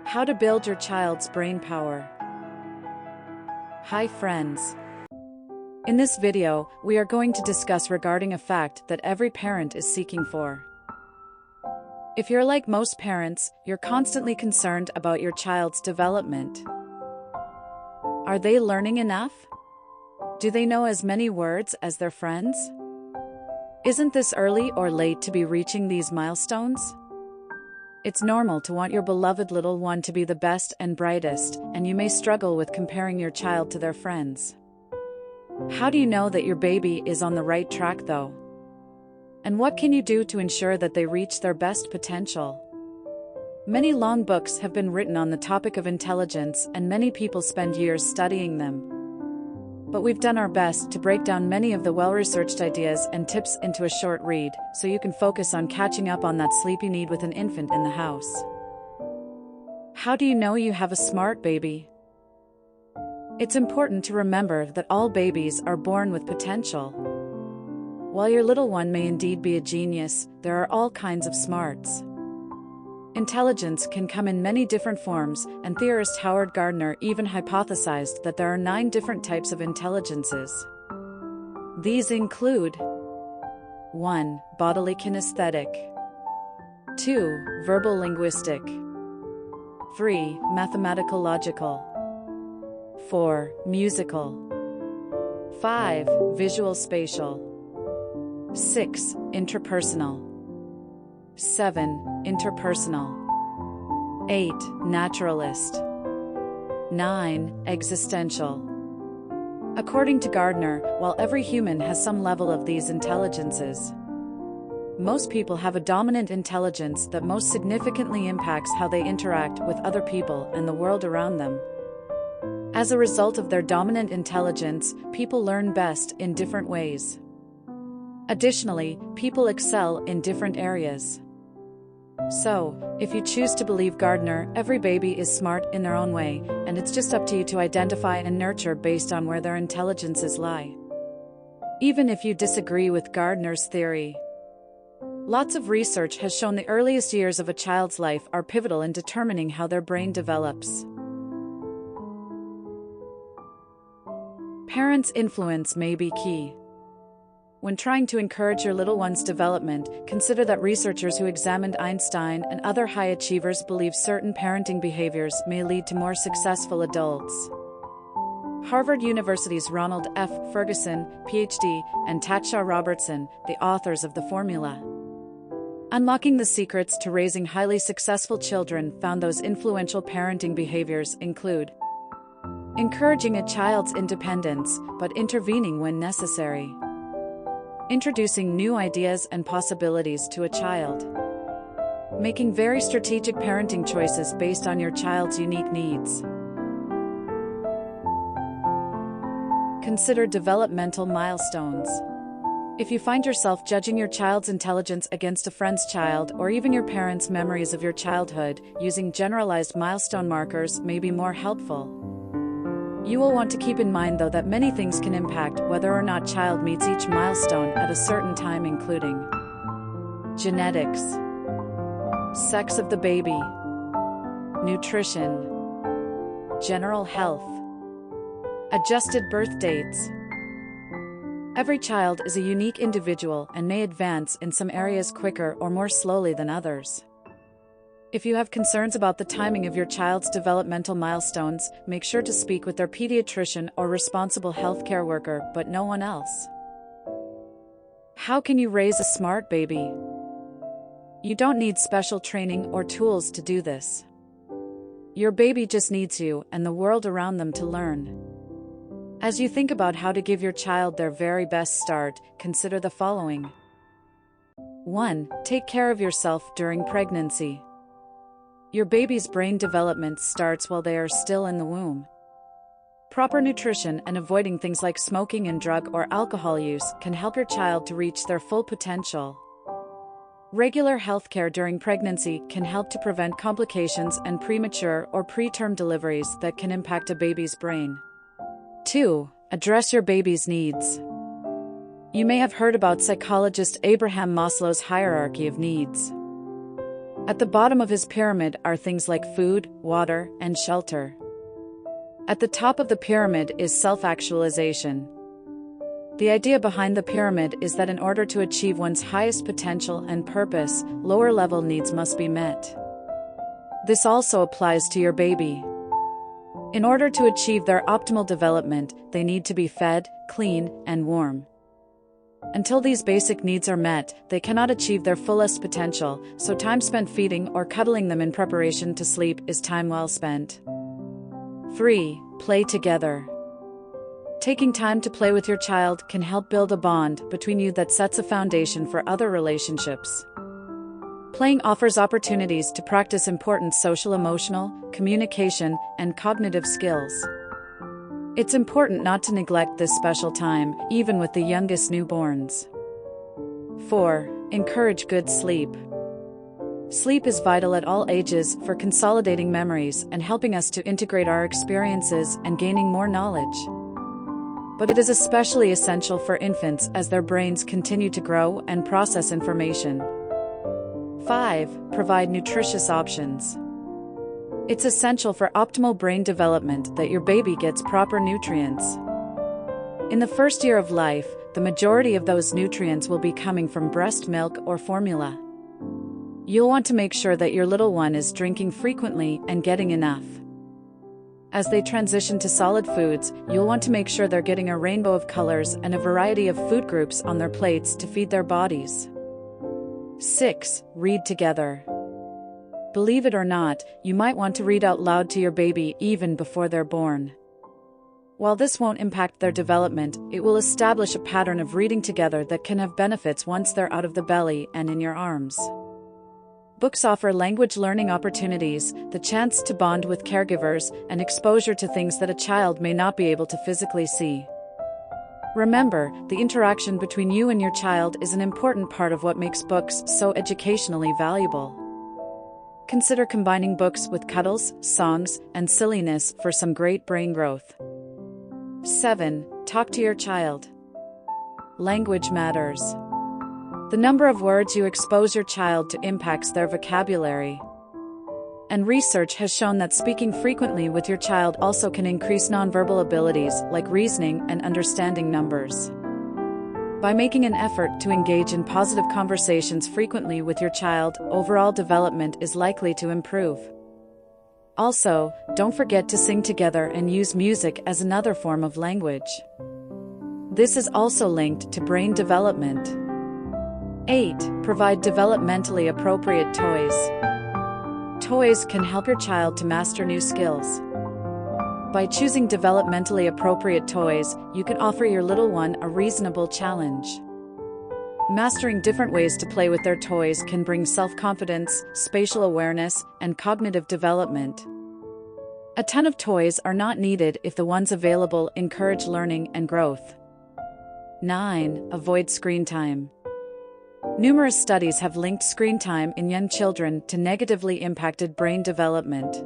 How to build your child's brain power. Hi friends. In this video, we are going to discuss regarding a fact that every parent is seeking for. If you're like most parents, you're constantly concerned about your child's development. Are they learning enough? Do they know as many words as their friends? Isn't this early or late to be reaching these milestones? It's normal to want your beloved little one to be the best and brightest, and you may struggle with comparing your child to their friends. How do you know that your baby is on the right track though? And what can you do to ensure that they reach their best potential? Many long books have been written on the topic of intelligence, and many people spend years studying them. But we've done our best to break down many of the well-researched ideas and tips into a short read, so you can focus on catching up on that sleep you need with an infant in the house. How do you know you have a smart baby? It's important to remember that all babies are born with potential. While your little one may indeed be a genius, there are all kinds of smarts. Intelligence can come in many different forms, and theorist Howard Gardner even hypothesized that there are 9 different types of intelligences. These include 1. Bodily kinesthetic, 2. Verbal linguistic, 3. Mathematical logical, 4. Musical, 5. Visual spatial, 6. Interpersonal, 7. Interpersonal, 8. Naturalist, 9. Existential. According to Gardner, while every human has some level of these intelligences, most people have a dominant intelligence that most significantly impacts how they interact with other people and the world around them. As a result of their dominant intelligence, people learn best in different ways. Additionally, people excel in different areas. So, if you choose to believe Gardner, every baby is smart in their own way, and it's just up to you to identify and nurture based on where their intelligences lie. Even if you disagree with Gardner's theory, lots of research has shown the earliest years of a child's life are pivotal in determining how their brain develops. Parents' influence may be key. When trying to encourage your little one's development, consider that researchers who examined Einstein and other high achievers believe certain parenting behaviors may lead to more successful adults. Harvard University's Ronald F. Ferguson, Ph.D., and Tatsha Robertson, the authors of The Formula, Unlocking the Secrets to Raising Highly Successful Children, found those influential parenting behaviors include encouraging a child's independence, but intervening when necessary. Introducing new ideas and possibilities to a child. Making very strategic parenting choices based on your child's unique needs. Consider developmental milestones. If you find yourself judging your child's intelligence against a friend's child or even your parents' memories of your childhood, using generalized milestone markers may be more helpful. You will want to keep in mind though that many things can impact whether or not child meets each milestone at a certain time, including genetics, sex of the baby, nutrition, general health, adjusted birth dates. Every child is a unique individual and may advance in some areas quicker or more slowly than others. If you have concerns about the timing of your child's developmental milestones, make sure to speak with their pediatrician or responsible healthcare worker, but no one else. How can you raise a smart baby? You don't need special training or tools to do this. Your baby just needs you and the world around them to learn. As you think about how to give your child their very best start, consider the following. 1. Take care of yourself during pregnancy. Your baby's brain development starts while they are still in the womb. Proper nutrition and avoiding things like smoking and drug or alcohol use can help your child to reach their full potential. Regular health care during pregnancy can help to prevent complications and premature or preterm deliveries that can impact a baby's brain. 2. Address your baby's needs. You may have heard about psychologist Abraham Maslow's hierarchy of needs. At the bottom of his pyramid are things like food, water, and shelter. At the top of the pyramid is self-actualization. The idea behind the pyramid is that in order to achieve one's highest potential and purpose, lower-level needs must be met. This also applies to your baby. In order to achieve their optimal development, they need to be fed, clean, and warm. Until these basic needs are met, they cannot achieve their fullest potential, so time spent feeding or cuddling them in preparation to sleep is time well spent. 3. Play together. Taking time to play with your child can help build a bond between you that sets a foundation for other relationships. Playing offers opportunities to practice important social-emotional, communication, and cognitive skills. It's important not to neglect this special time, even with the youngest newborns. 4. Encourage good sleep. Sleep is vital at all ages for consolidating memories and helping us to integrate our experiences and gaining more knowledge. But it is especially essential for infants as their brains continue to grow and process information. 5. Provide nutritious options. It's essential for optimal brain development that your baby gets proper nutrients. In the first year of life, the majority of those nutrients will be coming from breast milk or formula. You'll want to make sure that your little one is drinking frequently and getting enough. As they transition to solid foods, you'll want to make sure they're getting a rainbow of colors and a variety of food groups on their plates to feed their bodies. 6. Read together. Believe it or not, you might want to read out loud to your baby even before they're born. While this won't impact their development, it will establish a pattern of reading together that can have benefits once they're out of the belly and in your arms. Books offer language learning opportunities, the chance to bond with caregivers, and exposure to things that a child may not be able to physically see. Remember, the interaction between you and your child is an important part of what makes books so educationally valuable. Consider combining books with cuddles, songs, and silliness for some great brain growth. 7. Talk to your child. Language matters. The number of words you expose your child to impacts their vocabulary. And research has shown that speaking frequently with your child also can increase nonverbal abilities like reasoning and understanding numbers. By making an effort to engage in positive conversations frequently with your child, overall development is likely to improve. Also, don't forget to sing together and use music as another form of language. This is also linked to brain development. 8. Provide developmentally appropriate toys. Toys can help your child to master new skills. By choosing developmentally appropriate toys, you can offer your little one a reasonable challenge. Mastering different ways to play with their toys can bring self-confidence, spatial awareness, and cognitive development. A ton of toys are not needed if the ones available encourage learning and growth. 9. Avoid screen time. Numerous studies have linked screen time in young children to negatively impacted brain development.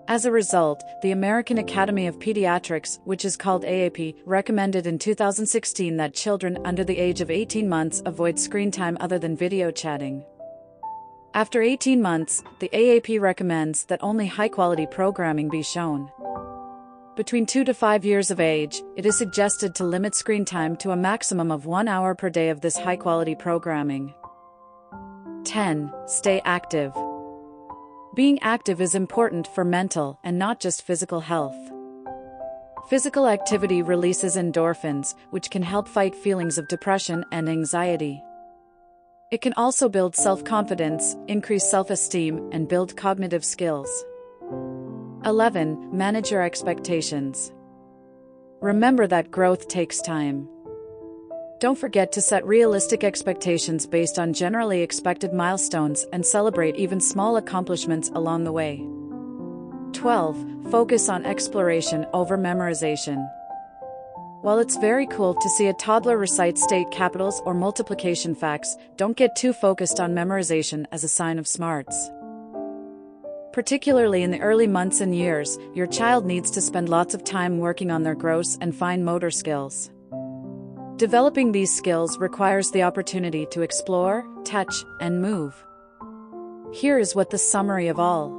As a result, the American Academy of Pediatrics, which is called AAP, recommended in 2016 that children under the age of 18 months avoid screen time other than video chatting. After 18 months, the AAP recommends that only high-quality programming be shown. Between 2 to 5 years of age, it is suggested to limit screen time to a maximum of 1 hour per day of this high-quality programming. 10. Stay active. Being active is important for mental and not just physical health. Physical activity releases endorphins, which can help fight feelings of depression and anxiety. It can also build self-confidence, increase self-esteem, and build cognitive skills. 11. Manage your expectations. Remember that growth takes time. Don't forget to set realistic expectations based on generally expected milestones and celebrate even small accomplishments along the way. 12. Focus on exploration over memorization. While it's very cool to see a toddler recite state capitals or multiplication facts, don't get too focused on memorization as a sign of smarts. Particularly in the early months and years, your child needs to spend lots of time working on their gross and fine motor skills. Developing these skills requires the opportunity to explore, touch, and move. Here is what the summary of all.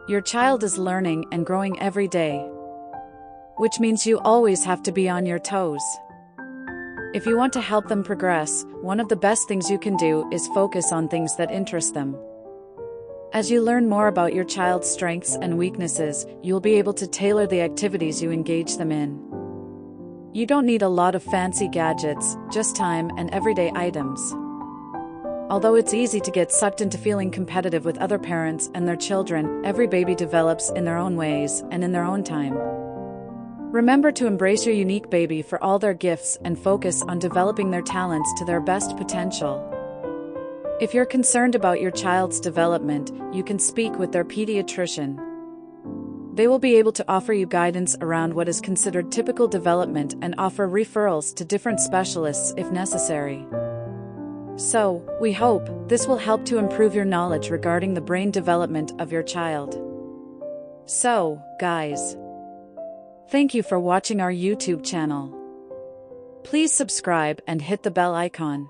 Your child is learning and growing every day, which means you always have to be on your toes. If you want to help them progress, one of the best things you can do is focus on things that interest them. As you learn more about your child's strengths and weaknesses, you'll be able to tailor the activities you engage them in. You don't need a lot of fancy gadgets, just time and everyday items. Although it's easy to get sucked into feeling competitive with other parents and their children, every baby develops in their own ways and in their own time. Remember to embrace your unique baby for all their gifts and focus on developing their talents to their best potential. If you're concerned about your child's development, you can speak with their pediatrician. They will be able to offer you guidance around what is considered typical development and offer referrals to different specialists if necessary. So, we hope this will help to improve your knowledge regarding the brain development of your child. So, guys, thank you for watching our YouTube channel. Please subscribe and hit the bell icon.